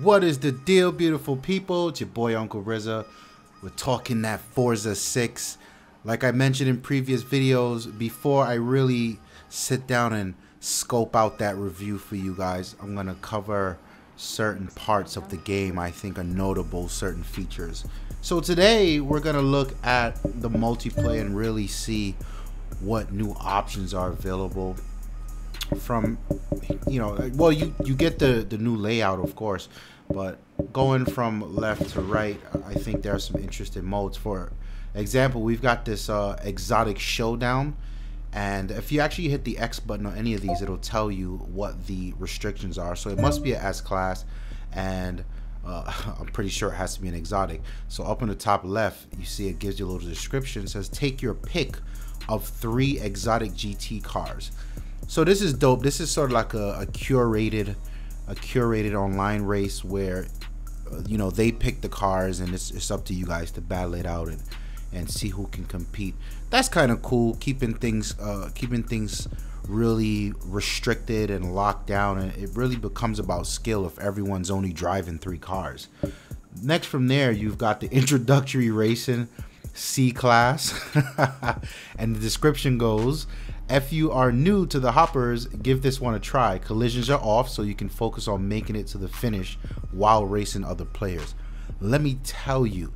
What is the deal, beautiful people? It's your boy Uncle Rizza. We're talking that Forza 6. Like I mentioned in previous videos, before I really sit down and scope out that review for you guys, I'm gonna cover certain parts of the game I think are notable, certain features. So today we're gonna look at the multiplayer and really see what new options are available. From, you know, well, you get the new layout, of course, but going from left to right, I think there are some interesting modes. For example, we've got this exotic showdown, and if you actually hit the X button on any of these, it'll tell you what the restrictions are. So it must be an S class, and I'm pretty sure it has to be an exotic. So up in the top left, you see it gives you a little description. It says take your pick of 3 exotic GT cars. So this is dope. This is sort of like a curated online race where you know, they pick the cars and it's up to you guys to battle it out and see who can compete. That's kind of cool, keeping things really restricted and locked down, and it really becomes about skill if everyone's only driving 3 cars. Next from there, you've got the introductory racing C class and the description goes, if you are new to the hoppers, give this one a try. Collisions are off, so you can focus on making it to the finish while racing other players. Let me tell you,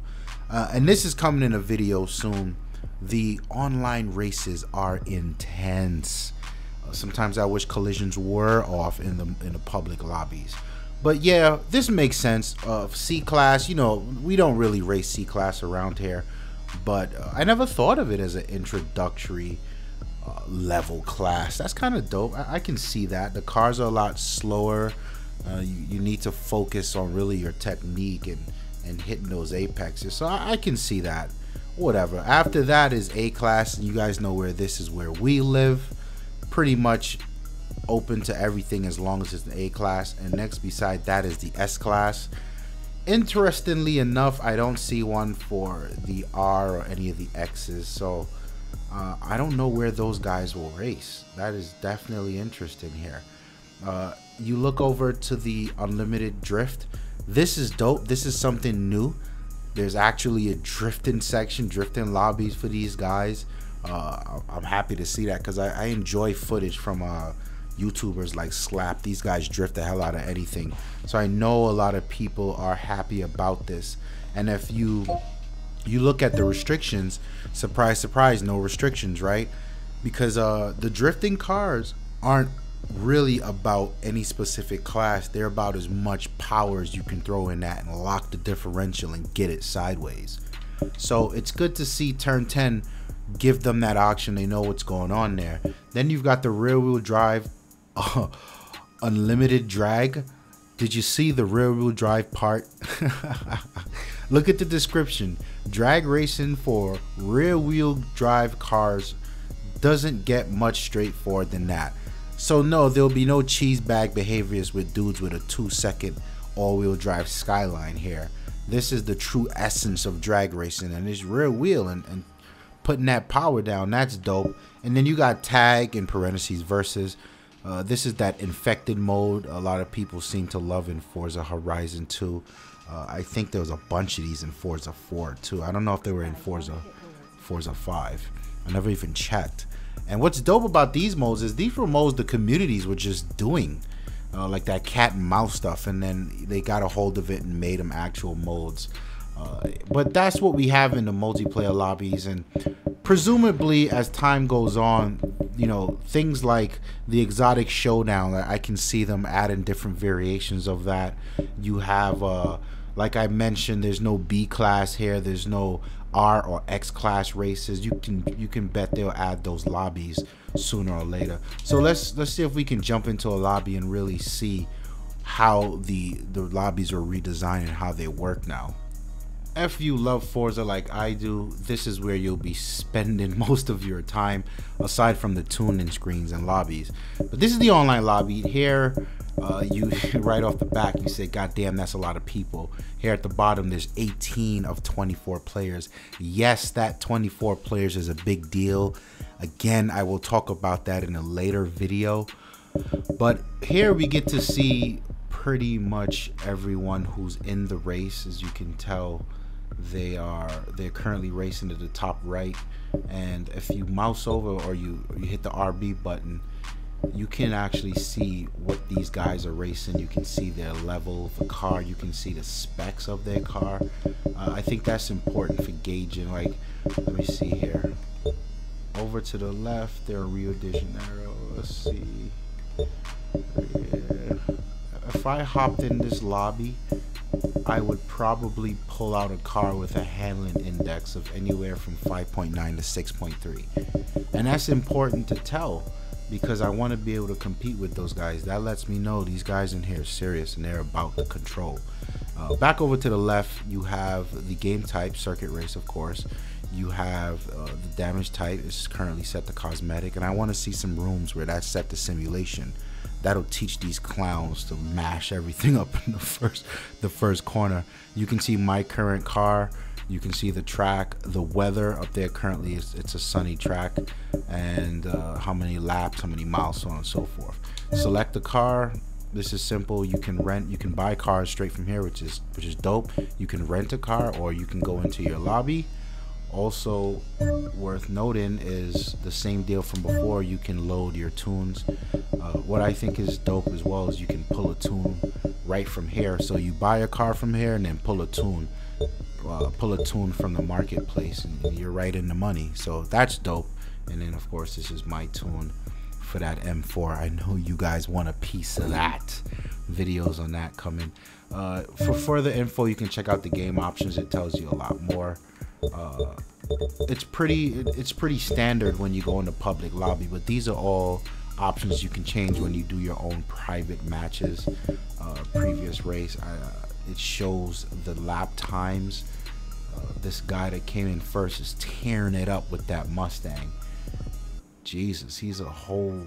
and this is coming in a video soon, the online races are intense. Sometimes I wish collisions were off in the public lobbies. But yeah, this makes sense. C class, you know, we don't really race C class around here, but I never thought of it as an introductory level class. That's kind of dope. I can see that. The cars are a lot slower. You need to focus on really your technique and hitting those apexes. So I can see that. Whatever. After that is A class, and you guys know where this is where we live. Pretty much open to everything as long as it's an A class. And next beside that is the S class. Interestingly enough, I don't see one for the R or any of the X's. So I don't know where those guys will race. That is definitely interesting here. You look over to the unlimited drift. This is dope. This is something new. There's actually a drifting section, drifting lobbies for these guys. I'm happy to see that because I enjoy footage from YouTubers like Slap. These guys drift the hell out of anything. So I know a lot of people are happy about this. And if you look at the restrictions, surprise surprise, no restrictions, right? Because the drifting cars aren't really about any specific class. They're about as much power as you can throw in that and lock the differential and get it sideways. So it's good to see turn 10 give them that option. They know what's going on there. Then you've got the rear wheel drive unlimited drag. Did you see the rear wheel drive part? Look at the description. Drag racing for rear wheel drive cars doesn't get much straightforward than that. So no, there'll be no cheese bag behaviors with dudes with a 2-second all-wheel drive Skyline here. This is the true essence of drag racing, and it's rear wheel and putting that power down. That's dope. And then you got tag in parentheses versus. This is that infected mode a lot of people seem to love in Forza Horizon 2. I think there was a bunch of these in Forza 4 too. I don't know if they were in Forza 5. I never even checked. And what's dope about these modes is these were modes the communities were just doing, like that cat and mouse stuff, and then they got a hold of it and made them actual modes. But that's what we have in the multiplayer lobbies, and presumably as time goes on, you know, things like the exotic showdown, I can see them adding different variations of that. You have like I mentioned, there's no B class here, there's no R or X class races. You can bet they'll add those lobbies sooner or later. So let's see if we can jump into a lobby and really see how the lobbies are redesigned and how they work now. If you love Forza like I do, this is where you'll be spending most of your time, aside from the tune-in screens and lobbies. But this is the online lobby. Here, you right off the back, you say, God damn, that's a lot of people. Here at the bottom, there's 18 of 24 players. Yes, that 24 players is a big deal. Again, I will talk about that in a later video. But here we get to see pretty much everyone who's in the race. As you can tell, they're currently racing to the top right, and if you mouse over or you hit the RB button, you can actually see what these guys are racing. You can see their level of the car, you can see the specs of their car. I think that's important for gauging. Like, let me see here, over to the left, they're Rio de Janeiro. Let's see. Yeah. If I hopped in this lobby, I would probably pull out a car with a handling index of anywhere from 5.9 to 6.3. And that's important to tell, because I want to be able to compete with those guys. That lets me know these guys in here are serious and they're about the control. Back over to the left, you have the game type, circuit race, of course. You have the damage type is currently set to cosmetic, and I want to see some rooms where that's set to simulation. That'll teach these clowns to mash everything up in the first corner. You can see my current car. You can see the track, the weather up there currently it's a sunny track, and how many laps, how many miles, so on and so forth. Select the car. This is simple. You can rent, you can buy cars straight from here, which is dope. You can rent a car, or you can go into your lobby. Also worth noting is the same deal from before. You can load your tunes. What I think is dope as well is you can pull a tune right from here. So you buy a car from here and then pull a tune from the marketplace, and you're right in the money. So that's dope. And then of course this is my tune for that M4. I know you guys want a piece of that. Videos on that coming. For further info, you can check out the game options. It tells you a lot more. It's pretty standard when you go into public lobby, but these are all options you can change when you do your own private matches. Previous race, it shows the lap times. This guy that came in first is tearing it up with that Mustang. Jesus, he's a whole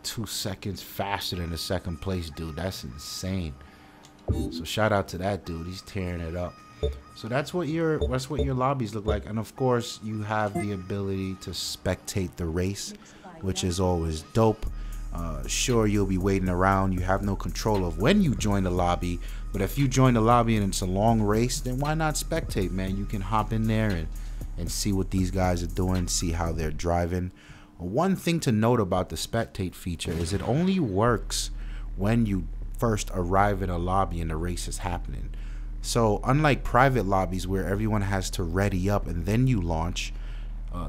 2 seconds faster than the second place dude. That's insane. So shout out to that dude, he's tearing it up. So that's what your lobbies look like. And of course you have the ability to spectate the race, which is always dope. Sure, you'll be waiting around, you have no control of when you join the lobby, but if you join the lobby and it's a long race, then why not spectate, man? You can hop in there and see what these guys are doing, see how they're driving. One thing to note about the spectate feature is it only works when you first arrive in a lobby and the race is happening. So unlike private lobbies where everyone has to ready up and then you launch,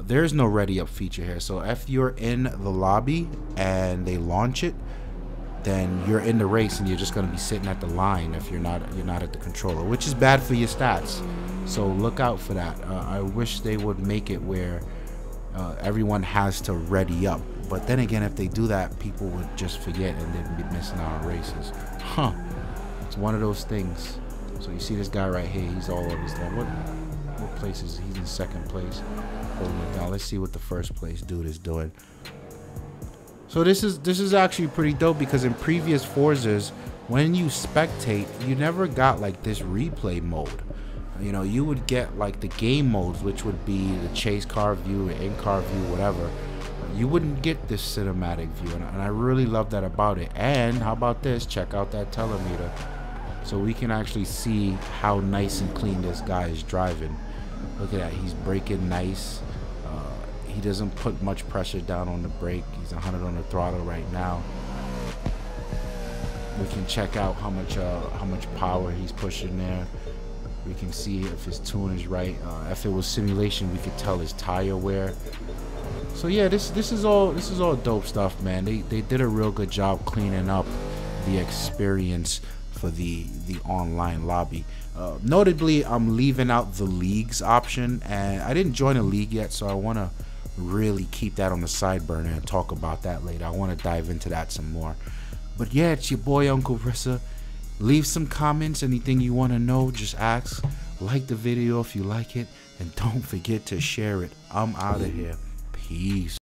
there's no ready up feature here. So if you're in the lobby and they launch it, then you're in the race and you're just going to be sitting at the line if you're not at the controller, which is bad for your stats. So look out for that. I wish they would make it where everyone has to ready up, but then again, if they do that, people would just forget and they'd be missing out on races. It's one of those things. So you see this guy right here, he's all over his level. What place is he? He's in second place, holding it down. Let's see what the first place dude is doing. So this is actually pretty dope, because in previous Forzas, when you spectate, you never got like this replay mode. You know, you would get like the game modes, which would be the chase car view, in-car view, whatever. You wouldn't get this cinematic view, and I really love that about it. And how about this? Check out that telemeter. So we can actually see how nice and clean this guy is driving. Look at that, he's braking nice. He doesn't put much pressure down on the brake. He's 100 on the throttle right now. We can check out how much power he's pushing there. We can see if his tune is right. If it was simulation, we could tell his tire wear. So yeah, this is all dope stuff, man. They did a real good job cleaning up the experience for the online lobby. Notably, I'm leaving out the leagues option, and I didn't join a league yet, so I want to really keep that on the side burner and talk about that later. I want to dive into that some more. But yeah, it's your boy Uncle Rissa. Leave some comments, anything you want to know, just ask. Like the video if you like it, and don't forget to share it. I'm out of here. Peace.